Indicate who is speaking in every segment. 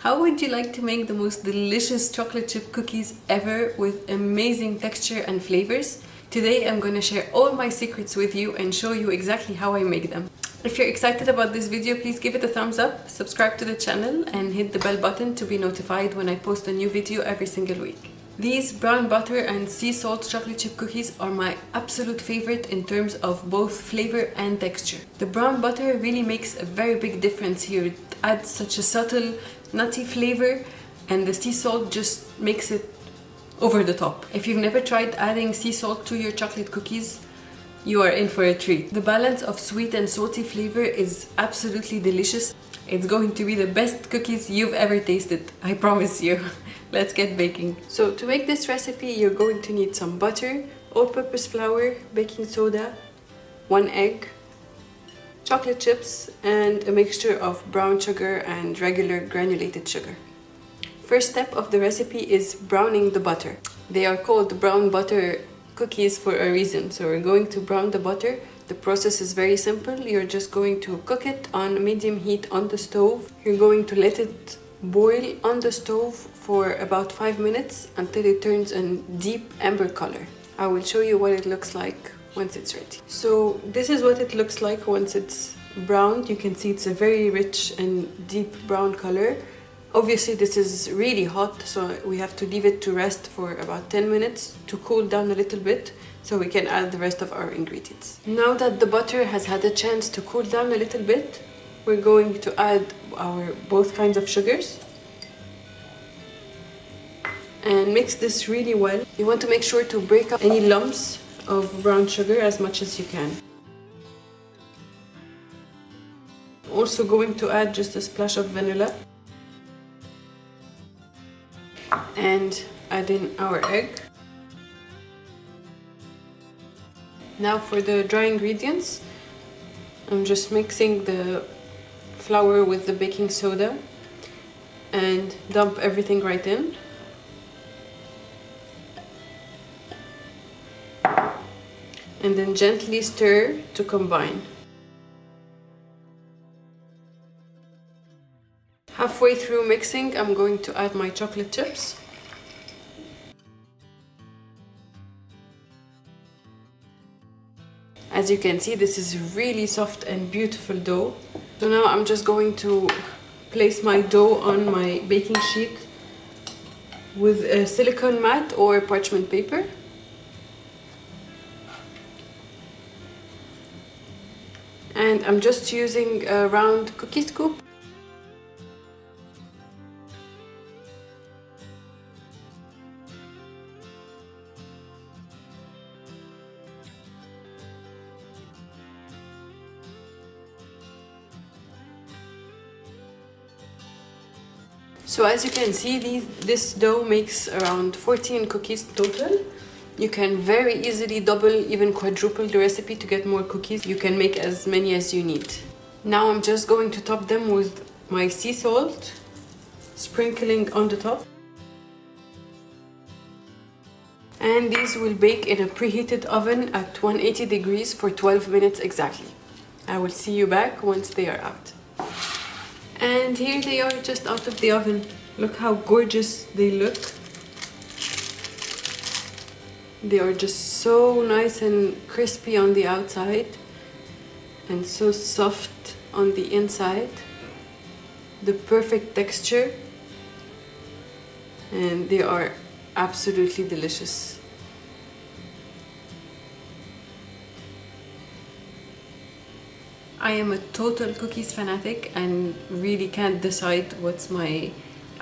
Speaker 1: How would you like to make the most delicious chocolate chip cookies ever with amazing texture and flavors? Today I'm going to share all my secrets with you and show you exactly how I make them. If you're excited about this video, please give it a thumbs up, subscribe to the channel and hit the bell button to be notified when I post a new video every single week. These brown butter and sea salt chocolate chip cookies are my absolute favorite in terms of both flavor and texture. The brown butter really makes a very big difference here. It adds such a subtle, nutty flavor, and the sea salt just makes it over the top. If you've never tried adding sea salt to your chocolate cookies, you are in for a treat. The balance of sweet and salty flavor is absolutely delicious. It's going to be the best cookies you've ever tasted, I promise you. Let's get baking. So to make this recipe, you're going to need some butter, all-purpose flour, baking soda, 1 egg, chocolate chips, and a mixture of brown sugar and regular granulated sugar. First step of the recipe is browning the butter. They are called brown butter cookies for a reason. So we're going to brown the butter. The process is very simple. You're just going to cook it on medium heat on the stove. You're going to let it boil on the stove for about 5 minutes until it turns a deep amber color. I will show you what it looks like once it's ready. So this is what it looks like once it's browned. You can see it's a very rich and deep brown color. Obviously this is really hot, so we have to leave it to rest for about 10 minutes to cool down a little bit so we can add the rest of our ingredients. Now that the butter has had a chance to cool down a little bit, we're going to add our both kinds of sugars and mix this really well. You want to make sure to break up any lumps of brown sugar as much as you can. Also going to add just a splash of vanilla and add in our egg. Now for the dry ingredients, I'm just mixing the flour with the baking soda and dump everything right in. And then gently stir to combine. Halfway through mixing, I'm going to add my chocolate chips. As you can see, this is really soft and beautiful dough. So now I'm just going to place my dough on my baking sheet with a silicone mat or parchment paper. And I'm just using a round cookie scoop. So as you can see, this dough makes around 14 cookies total. You can very easily double, even quadruple the recipe to get more cookies. You can make as many as you need. Now I'm just going to top them with my sea salt, sprinkling on the top. And these will bake in a preheated oven at 180 degrees for 12 minutes exactly. I will see you back once they are out. And here they are just out of the oven. Look how gorgeous they look. They are just so nice and crispy on the outside and so soft on the inside. The perfect texture, and they are absolutely delicious. I am a total cookies fanatic and really can't decide what's my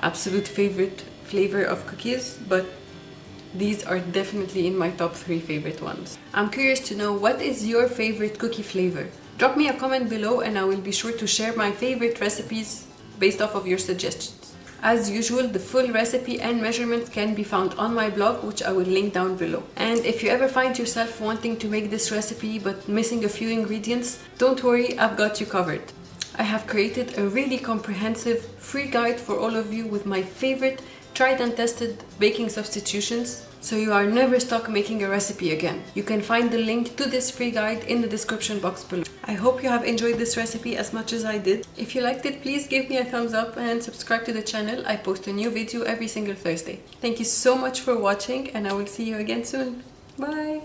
Speaker 1: absolute favorite flavor of cookies, but these are definitely in my top 3 favorite ones. I'm curious to know, what is your favorite cookie flavor? Drop me a comment below and I will be sure to share my favorite recipes based off of your suggestions. As usual, the full recipe and measurements can be found on my blog, which I will link down below. And if you ever find yourself wanting to make this recipe but missing a few ingredients, don't worry, I've got you covered. I have created a really comprehensive free guide for all of you with my favorite tried and tested baking substitutions. so you are never stuck making a recipe again. You can find the link to this free guide in the description box below. I hope you have enjoyed this recipe as much as I did. If you liked it, please give me a thumbs up and subscribe to the channel. I post a new video every single Thursday. Thank you so much for watching, and I will see you again soon. Bye!